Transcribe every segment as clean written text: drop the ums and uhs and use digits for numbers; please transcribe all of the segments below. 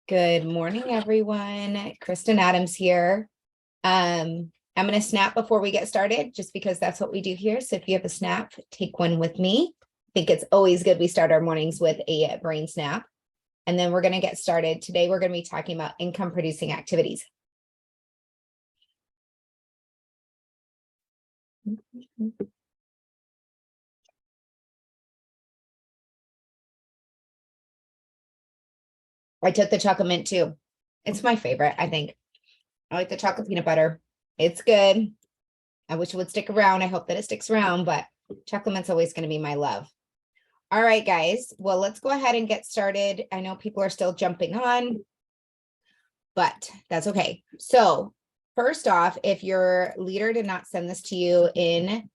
Good morning, everyone. Kristen Adams here. I'm going to snap before we get started, just because that's what we do here. So if you have a snap, take one with me. I think it's always good we start our mornings with a brain snap. And then we're going to get started. Today, we're going to be talking about income producing activities. I took the chocolate mint too. It's my favorite, I think. I like the chocolate peanut butter. It's good. I wish it would stick around. I hope that it sticks around, but chocolate mint's always going to be my love. All right, guys. Well, let's go ahead and get started. I know people are still jumping on, but that's okay. So first off, if your leader did not send this to you in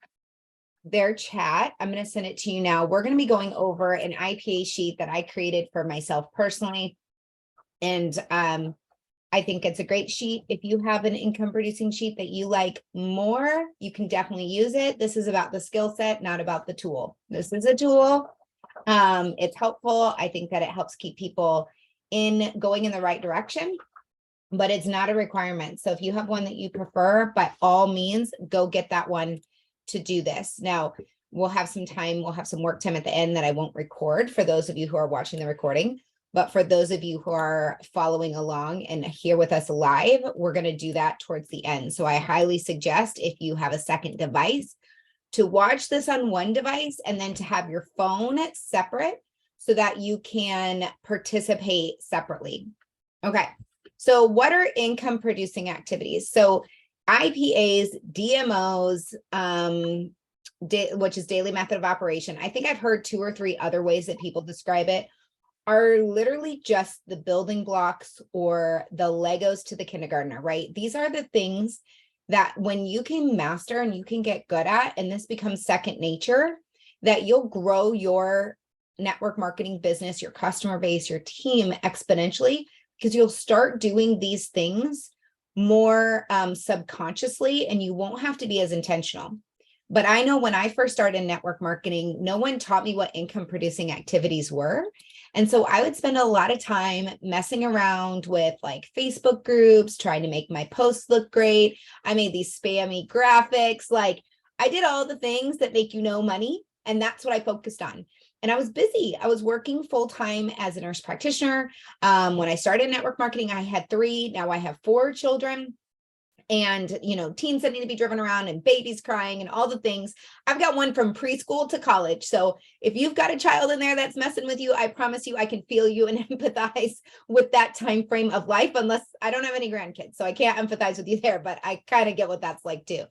their chat, I'm going to send it to you now. We're going to be going over an IPA sheet that I created for myself personally. And I think it's a great sheet. If you have an income producing sheet that you like more, you can definitely use it. This is about the skill set, not about the tool. This is a tool. It's helpful. I think that it helps keep people going in the right direction, but it's not a requirement. So if you have one that you prefer, by all means, go get that one to do this. Now, we'll have some time. We'll have some work time at the end that I won't record for those of you who are watching the recording. But for those of you who are following along and here with us live, we're going to do that towards the end. So I highly suggest, if you have a second device, to watch this on one device and then to have your phone separate so that you can participate separately. Okay, so what are income producing activities? So IPAs, DMOs, which is daily method of operation. I think I've heard 2 or 3 other ways that people describe it, are literally just the building blocks or the Legos to the kindergartner, right? These are the things that when you can master and you can get good at, and this becomes second nature, that you'll grow your network marketing business, your customer base, your team exponentially, because you'll start doing these things more subconsciously, and you won't have to be as intentional. But I know when I first started network marketing, no one taught me what income producing activities were. And so I would spend a lot of time messing around with like Facebook groups, trying to make my posts look great. I made these spammy graphics. Like I did all the things that make you no money. And that's what I focused on. And I was busy. I was working full time as a nurse practitioner. When I started network marketing, I had 3. Now I have 4 children. And, teens that need to be driven around and babies crying and all the things. I've got one from preschool to college. So if you've got a child in there that's messing with you, I promise you I can feel you and empathize with that time frame of life, unless I don't have any grandkids. So I can't empathize with you there, but I kind of get what that's like too.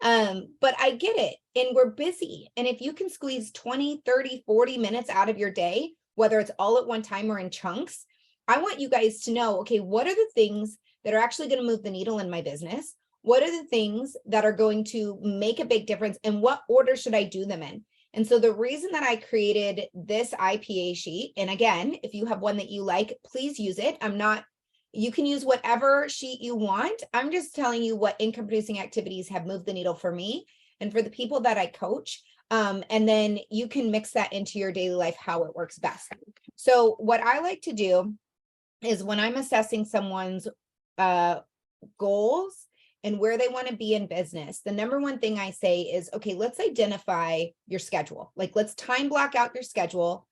But I get it. And we're busy. And if you can squeeze 20, 30, 40 minutes out of your day, whether it's all at one time or in chunks, I want you guys to know, okay, what are the things that are actually going to move the needle in my business? What are the things that are going to make a big difference, and what order should I do them in? And so the reason that I created this IPA sheet, and again, if you have one that you like, please use it. You can use whatever sheet you want. I'm just telling you what income producing activities have moved the needle for me and for the people that I coach. And then you can mix that into your daily life, how it works best. So what I like to do is when I'm assessing someone's goals and where they want to be in business, the number one thing I say is, okay, let's identify your schedule. Like, let's time block out your schedule.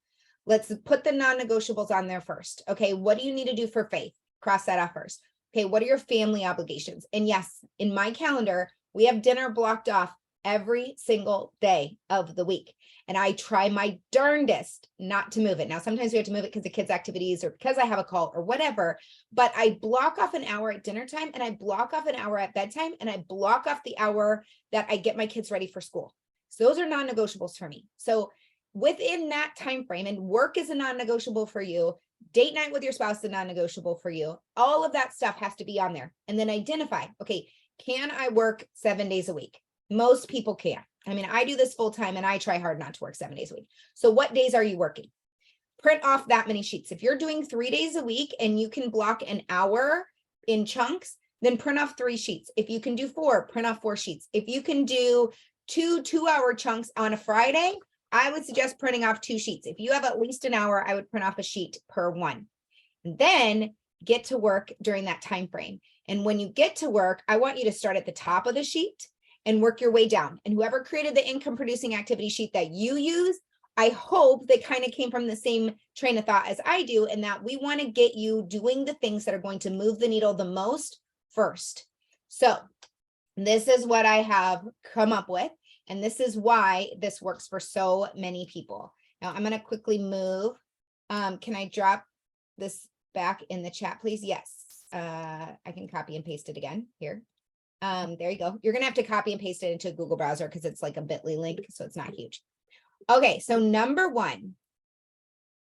Let's put the non-negotiables on there first. Okay, what do you need to do for faith? Cross that off first. Okay, what are your family obligations? And yes, in my calendar, we have dinner blocked off every single day of the week. And I try my darndest not to move it. Now, sometimes we have to move it because of kids' activities or because I have a call or whatever, but I block off an hour at dinner time, and I block off an hour at bedtime, and I block off the hour that I get my kids ready for school. So those are non-negotiables for me. So within that time frame, and work is a non-negotiable for you, date night with your spouse is a non-negotiable for you, all of that stuff has to be on there. And then identify, okay, can I work 7 days a week? Most people can. I mean, I do this full time and I try hard not to work 7 days a week. So what days are you working? Print off that many sheets. If you're doing 3 days a week and you can block an hour in chunks, then print off 3 sheets. If you can do 4, print off 4 sheets. If you can do 2 2-hour chunks on a Friday, I would suggest printing off 2 sheets. If you have at least an hour, I would print off a sheet per one. And then get to work during that time frame. And when you get to work, I want you to start at the top of the sheet and work your way down. And whoever created the income producing activity sheet that you use, I hope they kind of came from the same train of thought as I do, and that we want to get you doing the things that are going to move the needle the most first. So this is what I have come up with, and this is why this works for so many people. Now I'm going to quickly move. Can I drop this back in the chat, please? Yes. I can copy and paste it again here. There you go. You're going to have to copy and paste it into a Google browser because it's like a bit.ly link, so it's not huge. Okay, so number one,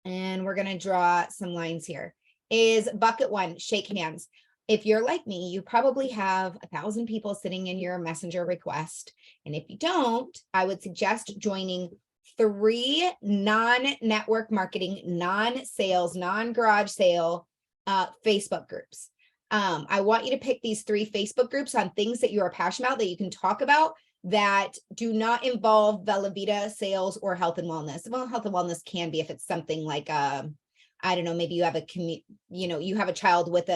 and we're going to draw some lines here, is bucket one, shake hands. If you're like me, you probably have 1,000 people sitting in your messenger request. And if you don't, I would suggest joining 3 non-network marketing, non-sales, non-garage sale Facebook groups. I want you to pick these 3 Facebook groups on things that you are passionate about, that you can talk about, that do not involve Bella Vita, sales, or health and wellness. Well, health and wellness can be if it's something like, I don't know, maybe you have you have a child with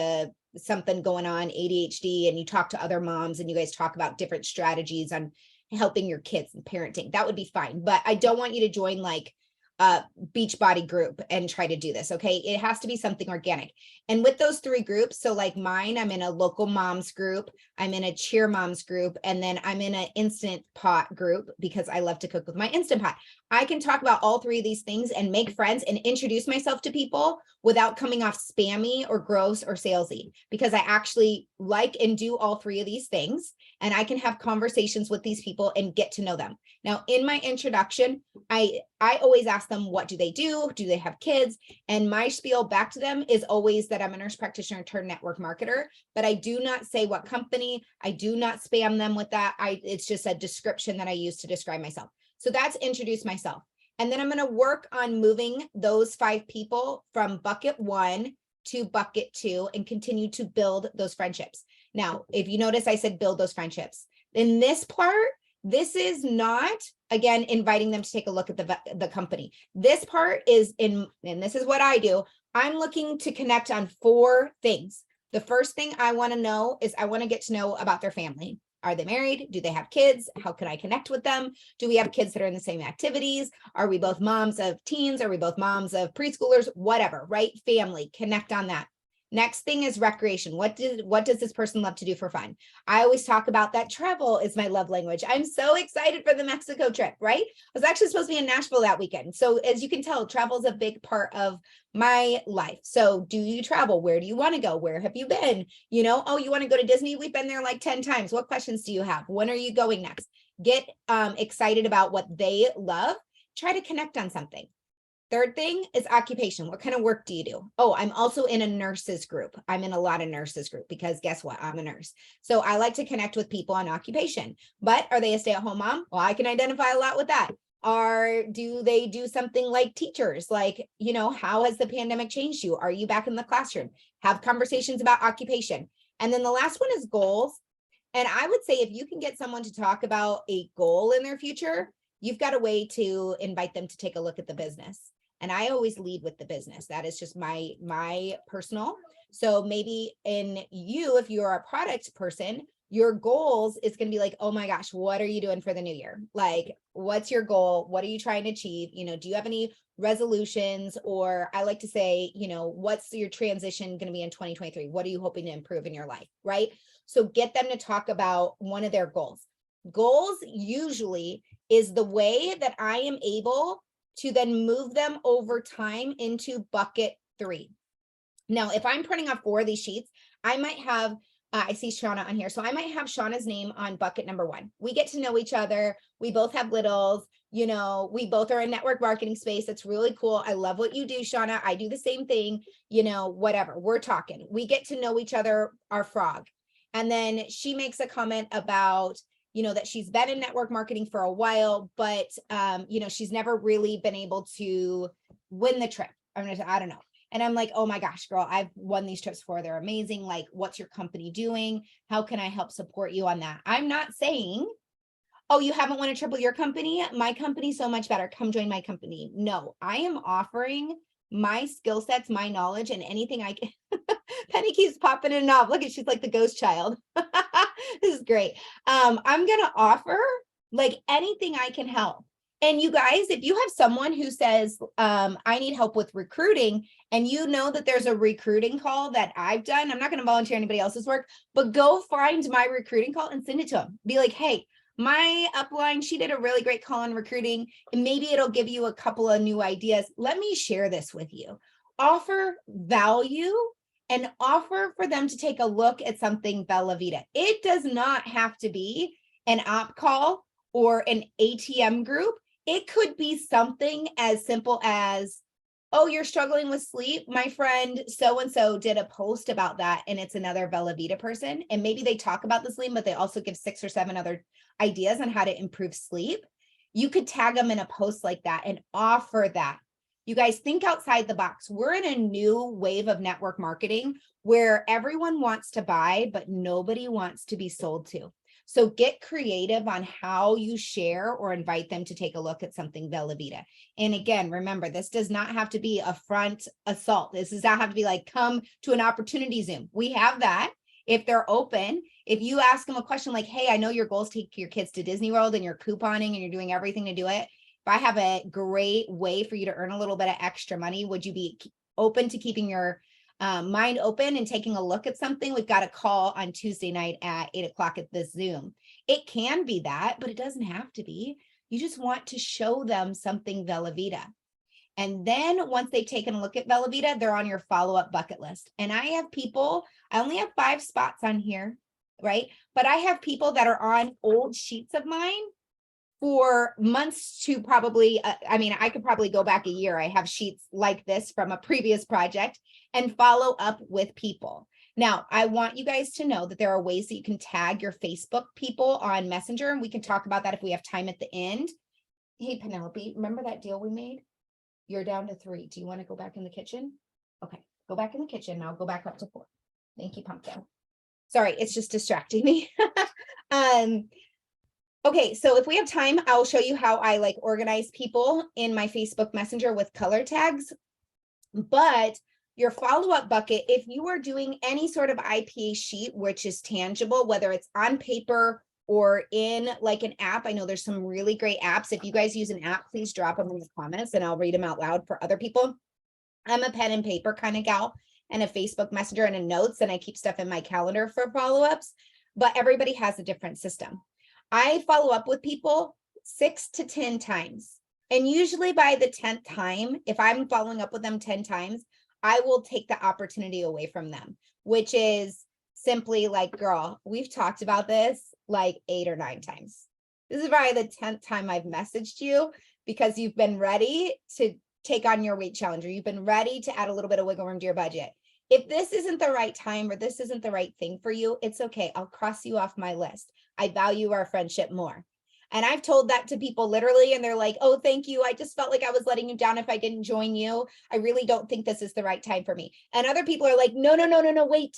something going on, ADHD, and you talk to other moms and you guys talk about different strategies on helping your kids and parenting. That would be fine. But I don't want you to join like Beachbody group and try to do this. Okay. It has to be something organic. And with those 3 groups, so like mine, I'm in a local moms group, I'm in a cheer moms group, and then I'm in an Instant Pot group because I love to cook with my Instant Pot. I can talk about all 3 of these things and make friends and introduce myself to people without coming off spammy or gross or salesy, because I actually like and do all 3 of these things. And I can have conversations with these people and get to know them. Now, in my introduction, I always ask them, what do they do? Do they have kids? And my spiel back to them is always that I'm a nurse practitioner turned network marketer, but I do not say what company. I do not spam them with that. It's just a description that I use to describe myself. So that's introduce myself. And then I'm going to work on moving those 5 people from bucket 1 to bucket 2 and continue to build those friendships. Now, if you notice, I said build those friendships. In this part, this is not, again, inviting them to take a look at the company. This part is and this is what I do. I'm looking to connect on 4 things. The first thing I want to know is I want to get to know about their family. Are they married? Do they have kids? How can I connect with them? Do we have kids that are in the same activities? Are we both moms of teens? Are we both moms of preschoolers? Whatever, right? Family, connect on that. Next thing is recreation. What does this person love to do for fun? I always talk about that travel is my love language. I'm so excited for the Mexico trip, right? I was actually supposed to be in Nashville that weekend. So as you can tell, travel is a big part of my life. So do you travel? Where do you want to go? Where have you been? Oh, you want to go to Disney? We've been there like 10 times. What questions do you have? When are you going next? Get excited about what they love. Try to connect on something. Third thing is occupation. What kind of work do you do? Oh, I'm also in a nurses group. I'm in a lot of nurses group because guess what? I'm a nurse. So I like to connect with people on occupation. But are they a stay-at-home mom? Well, I can identify a lot with that. Do they do something like teachers? Like, how has the pandemic changed you? Are you back in the classroom? Have conversations about occupation. And then the last one is goals. And I would say if you can get someone to talk about a goal in their future, you've got a way to invite them to take a look at the business. And I always lead with the business. That is just my personal. So maybe if you're a product person, your goals is going to be like, oh my gosh, what are you doing for the new year? Like, what's your goal? What are you trying to achieve? Do you have any resolutions? Or I like to say, what's your transition going to be in 2023? What are you hoping to improve in your life? Right? So get them to talk about one of their goals. Goals usually is the way that I am able to then move them over time into bucket 3. Now, if I'm printing off 4 of these sheets, I might have, I see Shauna on here. So I might have Shauna's name on bucket number 1. We get to know each other. We both have littles, we both are in network marketing space. That's really cool. I love what you do, Shauna. I do the same thing, whatever. We're talking. We get to know each other, our frog. And then she makes a comment about, that she's been in network marketing for a while, but, she's never really been able to win the trip. I don't know. And I'm like, oh my gosh, girl, I've won these trips before. They're amazing. Like, what's your company doing? How can I help support you on that? I'm not saying, oh, you haven't won a trip with your company? My company's so much better. Come join my company. No, I am offering my skill sets, my knowledge, and anything I can. Penny keeps popping in and off. Look at, she's like the ghost child. This is great. I'm going to offer like anything I can help. And you guys, if you have someone who says, I need help with recruiting, and you know that there's a recruiting call that I've done, I'm not going to volunteer anybody else's work, but go find my recruiting call and send it to them. Be like, hey, my upline, she did a really great call on recruiting, and maybe it'll give you a couple of new ideas. Let me share this with you. Offer value and offer for them to take a look at something Bella Vita. It does not have to be an op call or an ATM group. It could be something as simple as, oh, you're struggling with sleep. My friend so-and-so did a post about that, and it's another Bella Vita person. And maybe they talk about the sleep, but they also give 6 or 7 other ideas on how to improve sleep. You could tag them in a post like that and offer that. You guys, think outside the box. We're in a new wave of network marketing where everyone wants to buy, but nobody wants to be sold to. So get creative on how you share or invite them to take a look at something Bella Vita. And again, remember, this does not have to be a front assault. This does not have to be like, come to an opportunity Zoom. We have that. If they're open, if you ask them a question like, hey, I know your goal is to take your kids to Disney World and you're couponing and you're doing everything to do it. If I have a great way for you to earn a little bit of extra money, would you be open to keeping your mind open and taking a look at something? We've got a call on Tuesday night at 8 o'clock at this Zoom. It can be that, but it doesn't have to be. You just want to show them something Bella Vita. And then once they've taken a look at Bella Vita, they're on your follow-up bucket list. And I have people, I only have 5 spots on here, right? But I have people that are on old sheets of mine for months to probably, I could probably go back a year. I have sheets like this from a previous project and follow up with people. Now, I want you guys to know that there are ways that you can tag your Facebook people on Messenger, and we can talk about that if we have time at the end. Hey, Penelope, remember that deal we made? You're down to 3. Do you want to go back in the kitchen? Okay, go back in the kitchen. I'll go back up to 4. Thank you, Pumpkin. Sorry, it's just distracting me. Okay, so if we have time, I'll show you how I like organize people in my Facebook Messenger with color tags. But your follow-up bucket, if you are doing any sort of IPA sheet, which is tangible, whether it's on paper or in like an app, I know there's some really great apps. If you guys use an app, please drop them in the comments and I'll read them out loud for other people. I'm a pen and paper kind of gal, and a Facebook Messenger and a notes, and I keep stuff in my calendar for follow-ups, but everybody has a different system. I follow up with people 6 to 10 times. And usually by the 10th time, if I'm following up with them 10 times, I will take the opportunity away from them, which is simply like, girl, we've talked about this like 8 or 9 times. This is probably the 10th time I've messaged you because you've been ready to take on your weight challenge, or you've been ready to add a little bit of wiggle room to your budget. If this isn't the right time or this isn't the right thing for you, it's okay. I'll cross you off my list. I value our friendship more. And I've told that to people literally, and they're like, oh, thank you. I just felt like I was letting you down if I didn't join you. I really don't think this is the right time for me. And other people are like, no, wait.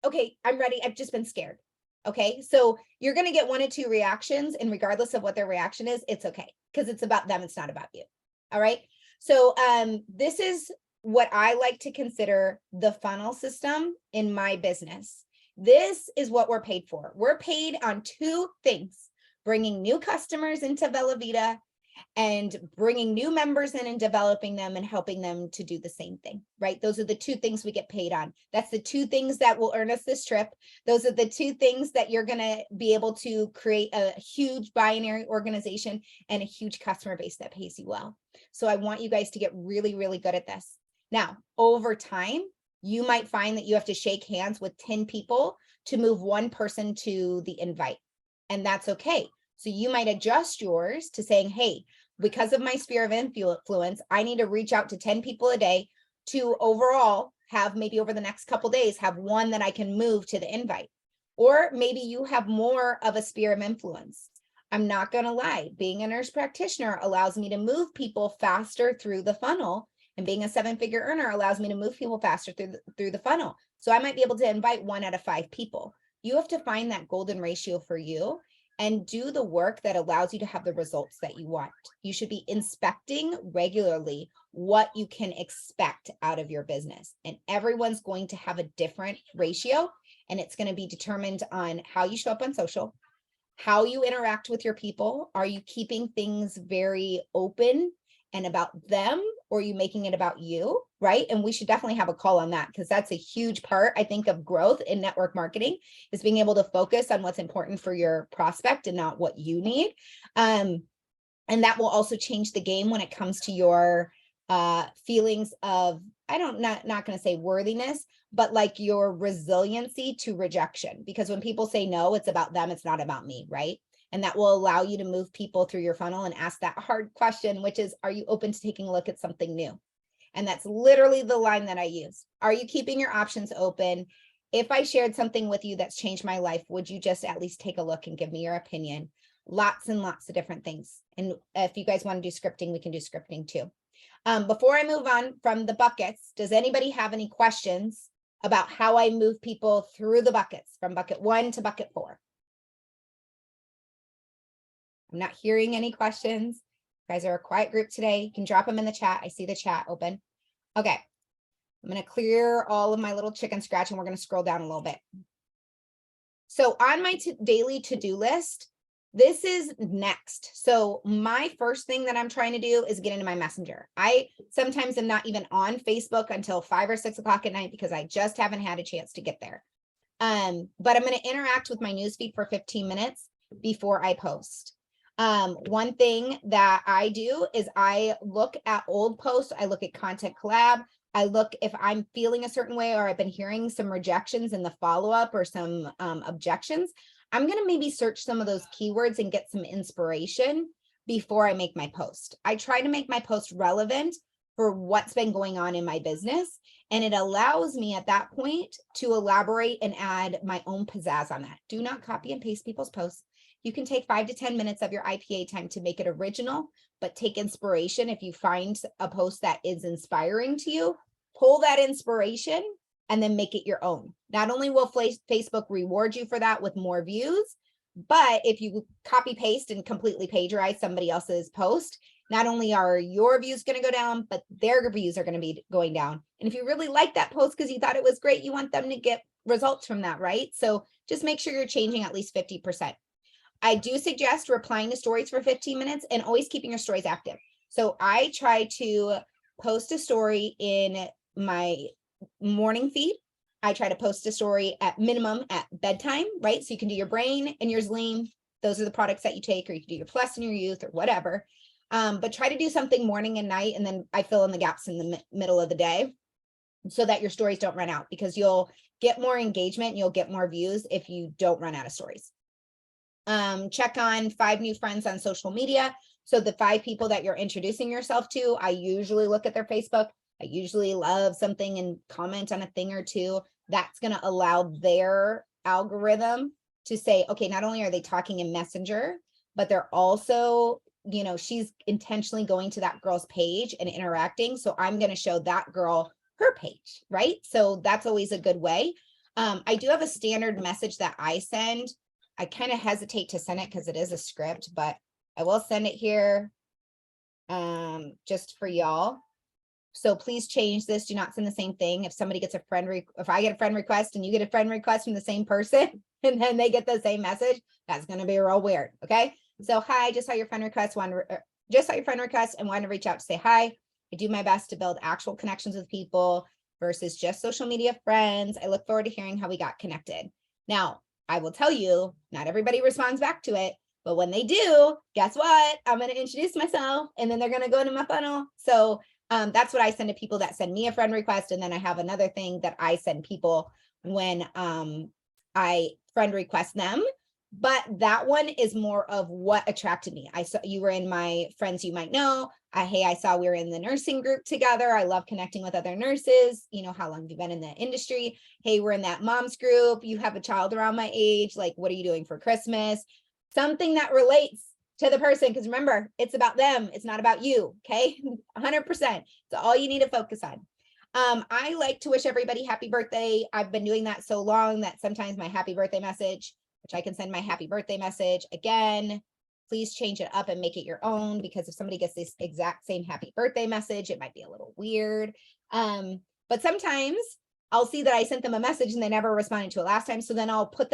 Okay, I'm ready. I've just been scared. Okay, so you're going to get 1 or 2 reactions, and regardless of what their reaction is, it's okay, because it's about them. It's not about you. All right. So this is what I like to consider the funnel system in my business. This is what we're paid for. We're paid on 2 things: bringing new customers into Bella Vita and bringing new members in and developing them and helping them to do the same thing, right? Those are the 2 things we get paid on. That's the 2 things that will earn us this trip. Those are the 2 things that you're going to be able to create a huge binary organization and a huge customer base that pays you well. So I want you guys to get really, really good at this. Now, over time, you might find that you have to shake hands with 10 people to move 1 person to the invite, and that's okay. So you might adjust yours to saying, hey, because of my sphere of influence, I need to reach out to 10 people a day to overall have, maybe over the next couple days, have 1 that I can move to the invite. Or maybe you have more of a sphere of influence. I'm not going to lie, being a nurse practitioner allows me to move people faster through the funnel. And being a 7-figure earner allows me to move people faster through the funnel. So I might be able to invite 1 out of 5 people. You have to find that golden ratio for you. and do the work that allows you to have the results that you want. You should be inspecting regularly what you can expect out of your business. And everyone's going to have a different ratio, and it's going to be determined on how you show up on social, how you interact with your people. Are you keeping things very open and about them, or are you making it about you, right? And we should definitely have a call on that, because that's a huge part, I think, of growth in network marketing, is being able to focus on what's important for your prospect and not what you need. And that will also change the game when it comes to your feelings of, not going to say worthiness, but like your resiliency to rejection. Because when people say no, it's about them, it's not about me, right? And that will allow you to move people through your funnel and ask that hard question, which is, are you open to taking a look at something new? And that's literally the line that I use. Are you keeping your options open? If I shared something with you that's changed my life, would you just at least take a look and give me your opinion? Lots and lots of different things. And if you guys want to do scripting, we can do scripting too. Before I move on from the buckets, does anybody have any questions about how I move people through the buckets from bucket 1 to bucket 4? I'm not hearing any questions. You guys are a quiet group today. You can drop them in the chat. I see the chat open. Okay. I'm going to clear all of my little chicken scratch, and we're going to scroll down a little bit. So on my daily to-do list, this is next. So my first thing that I'm trying to do is get into my messenger. I sometimes am not even on Facebook until 5 or 6 o'clock at night, because I just haven't had a chance to get there. But I'm going to interact with my newsfeed for 15 minutes before I post. One thing that I do is I look at old posts. I look at content collab. I look if I'm feeling a certain way, or I've been hearing some rejections in the follow-up or some objections. I'm going to maybe search some of those keywords and get some inspiration before I make my post. I try to make my post relevant for what's been going on in my business. And it allows me at that point to elaborate and add my own pizzazz on that. Do not copy and paste people's posts. You can take 5 to 10 minutes of your IPA time to make it original, but take inspiration. If you find a post that is inspiring to you, pull that inspiration and then make it your own. Not only will Facebook reward you for that with more views, but if you copy paste and completely plagiarize somebody else's post, not only are your views going to go down, but their views are going to be going down. And if you really like that post because you thought it was great, you want them to get results from that, right? So just make sure you're changing at least 50%. I do suggest replying to stories for 15 minutes and always keeping your stories active. So I try to post a story in my morning feed. I try to post a story at minimum at bedtime, right? So you can do your brain and your Zleam. Those are the products that you take, or you can do your Plus and your Youth or whatever. But try to do something morning and night, and then I fill in the gaps in the middle of the day so that your stories don't run out, because you'll get more engagement and you'll get more views if you don't run out of stories. Check on 5 new friends on social media. So the 5 people that you're introducing yourself to, I usually look at their Facebook. I usually love something and comment on a thing or two. That's going to allow their algorithm to say, okay, not only are they talking in Messenger, but they're also, you know, she's intentionally going to that girl's page and interacting. So I'm going to show that girl her page, right? So that's always a good way. I do have a standard message that I send. I kind of hesitate to send it because it is a script, but I will send it here just for y'all. So please change this. Do not send the same thing. If somebody gets a if I get a friend request and you get a friend request from the same person and then they get the same message, that's going to be real weird. Okay. So hi, just saw your friend request. Just saw your friend request and wanted to reach out to say hi. I do my best to build actual connections with people versus just social media friends. I look forward to hearing how we got connected. Now, I will tell you, not everybody responds back to it, but when they do, guess what? I'm going to introduce myself and then they're going to go to my funnel. So that's what I send to people that send me a friend request. And then I have another thing that I send people when I friend request them. But that one is more of what attracted me. I saw you were in my friends you might know. Hey, I saw we were in the nursing group together. I love connecting with other nurses. You know, how long have you been in the industry? Hey, we're in that mom's group. You have a child around my age. Like, what are you doing for Christmas? Something that relates to the person. Because remember, it's about them. It's not about you. Okay. 100%. So all you need to focus on. I like to wish everybody happy birthday. I've been doing that so long that sometimes my happy birthday message, which I can send my happy birthday message. Again, please change it up and make it your own, because if somebody gets this exact same happy birthday message, it might be a little weird. But sometimes I'll see that I sent them a message and they never responded to it last time. So then I'll post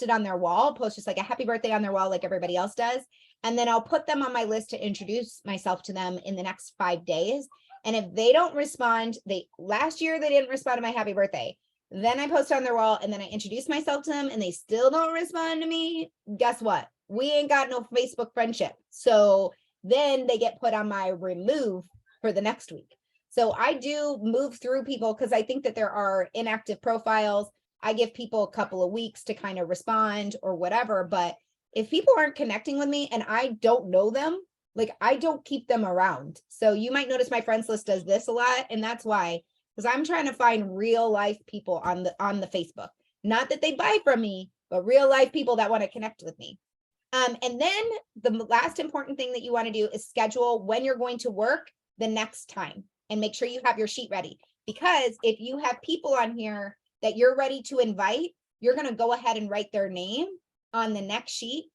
it on their wall, post just like a happy birthday on their wall, like everybody else does. And then I'll put them on my list to introduce myself to them in the next 5 days. And if they don't respond, last year they didn't respond to my happy birthday. Then I post on their wall and then I introduce myself to them and they still don't respond to me. Guess what? We ain't got no Facebook friendship. So then they get put on my remove for the next week. So I do move through people because I think that there are inactive profiles. I give people a couple of weeks to kind of respond or whatever. But if people aren't connecting with me and I don't know them, like I don't keep them around. So you might notice my friends list does this a lot. And that's why, because I'm trying to find real life people on the Facebook. Not that they buy from me, but real life people that want to connect with me. And then the last important thing that you want to do is schedule when you're going to work the next time and make sure you have your sheet ready. Because if you have people on here that you're ready to invite, you're going to go ahead and write their name on the next sheet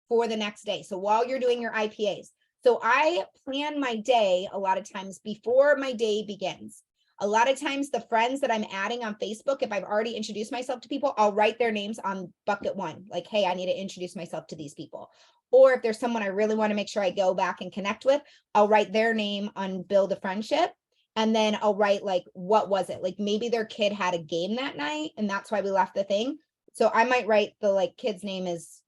for the next day. So while you're doing your IPAs. So I plan my day a lot of times before my day begins. A lot of times the friends that I'm adding on Facebook, if I've already introduced myself to people, I'll write their names on bucket 1. Like, hey, I need to introduce myself to these people. Or if there's someone I really want to make sure I go back and connect with, I'll write their name on build a friendship. And then I'll write like, what was it? Like maybe their kid had a game that night and that's why we left the thing. So I might write the like kid's name is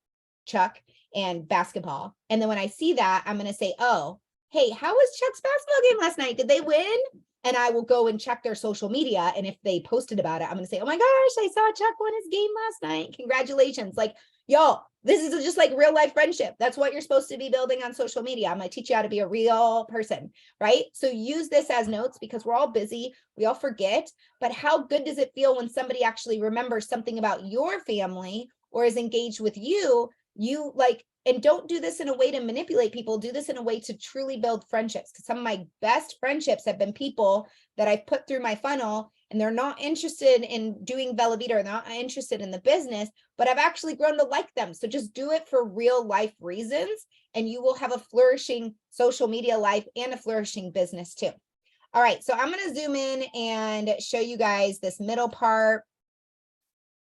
Chuck and basketball. And then when I see that, I'm going to say, oh, hey, how was Chuck's basketball game last night? Did they win? And I will go and check their social media. And if they posted about it, I'm going to say, oh my gosh, I saw Chuck won his game last night. Congratulations. Like, y'all, this is just like real life friendship. That's what you're supposed to be building on social media. I'm going to teach you how to be a real person, right? So use this as notes because we're all busy. We all forget. But how good does it feel when somebody actually remembers something about your family or is engaged with you? You like, and don't do this in a way to manipulate people. Do this in a way to truly build friendships. Because some of my best friendships have been people that I've put through my funnel and they're not interested in doing Bella Vita or they're not interested in the business, but I've actually grown to like them. So just do it for real life reasons and you will have a flourishing social media life and a flourishing business too. All right, so I'm going to zoom in and show you guys this middle part.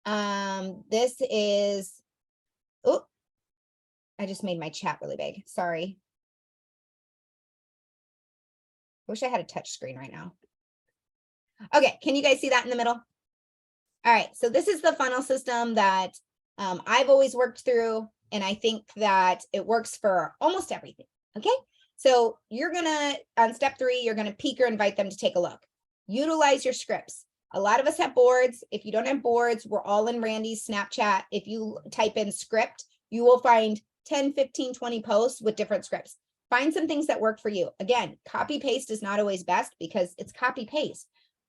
This is, oh, I just made my chat really big. Sorry. Wish I had a touch screen right now. Okay, can you guys see that in the middle? All right, so this is the funnel system that I've always worked through, and I think that it works for almost everything, okay? So you're gonna, on step 3, you're gonna peek or invite them to take a look. Utilize your scripts. A lot of us have boards. If you don't have boards, we're all in Randy's Snapchat. If you type in script, you will find 10, 15, 20 posts with different scripts. Find some things that work for you. Again, copy paste is not always best because it's copy paste.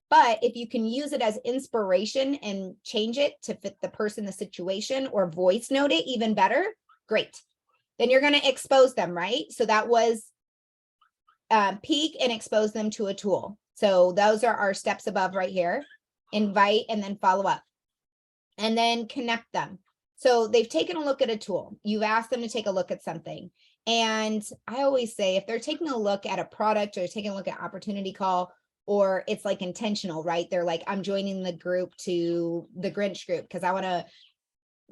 But if you can use it as inspiration and change it to fit the person, the situation, or voice note it even better, great. Then you're going to expose them, right? So that was peek and expose them to a tool. So those are our steps above right here. Invite and then follow up. And then connect them. So they've taken a look at a tool. You've asked them to take a look at something. And I always say, if they're taking a look at a product or taking a look at opportunity call, or it's like intentional, right? They're like, I'm joining the group to the Grinch group because I want to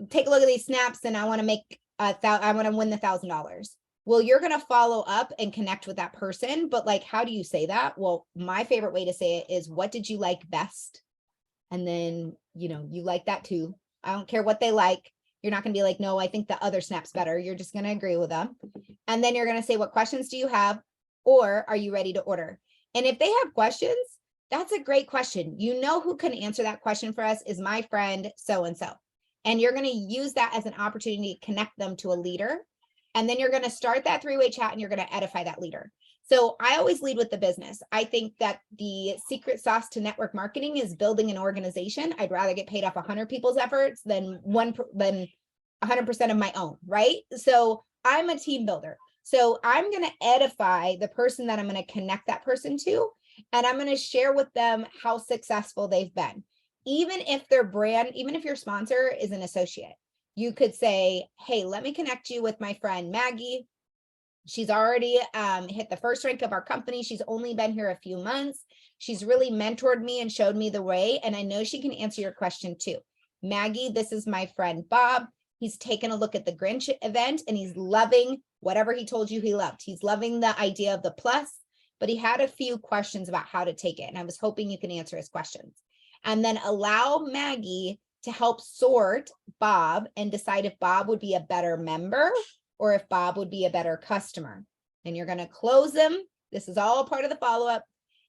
take a look at these snaps and I want to make I want to win the $1,000. Well, you're going to follow up and connect with that person. But like, how do you say that? Well, my favorite way to say it is, what did you like best? And then, you know, you like that too. I don't care what they like. You're not going to be like, no, I think the other snap's better. You're just going to agree with them. And then you're going to say, what questions do you have? Or are you ready to order? And if they have questions, that's a great question. You know who can answer that question for us is my friend so-and-so. And you're going to use that as an opportunity to connect them to a leader. And then you're going to start that 3-way chat and you're going to edify that leader. So I always lead with the business. I think that the secret sauce to network marketing is building an organization. I'd rather get paid off 100 people's efforts than 100% of my own, right? So I'm a team builder. So I'm going to edify the person that I'm going to connect that person to, and I'm going to share with them how successful they've been. Even if their brand, even if your sponsor is an associate, You could say, hey, let me connect you with my friend Maggie. She's already hit the first rank of our company. She's only been here a few months. She's really mentored me and showed me the way. And I know she can answer your question too. Maggie, this is my friend Bob. He's taken a look at the Grinch event and he's loving whatever he told you he loved. He's loving the idea of the plus, but he had a few questions about how to take it. And I was hoping you can answer his questions. And then allow Maggie to help sort Bob and decide if Bob would be a better member or if Bob would be a better customer. And you're going to close them. This is all part of the follow-up.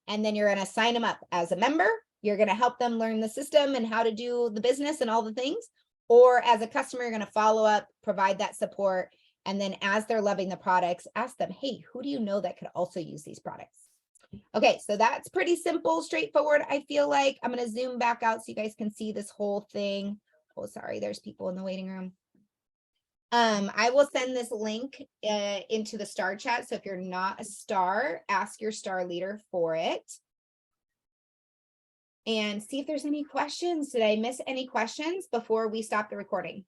And then you're going to sign them up as a member. You're going to help them learn the system and how to do the business and all the things. Or as a customer, you're going to follow up, provide that support. And then as they're loving the products, ask them, hey, who do you know that could also use these products? Okay, so that's pretty simple, straightforward. I feel like I'm going to zoom back out so you guys can see this whole thing. Oh, sorry, there's people in the waiting room. I will send this link into the star chat. So if you're not a star, ask your star leader for it. And see if there's any questions. Did I miss any questions before we stop the recording?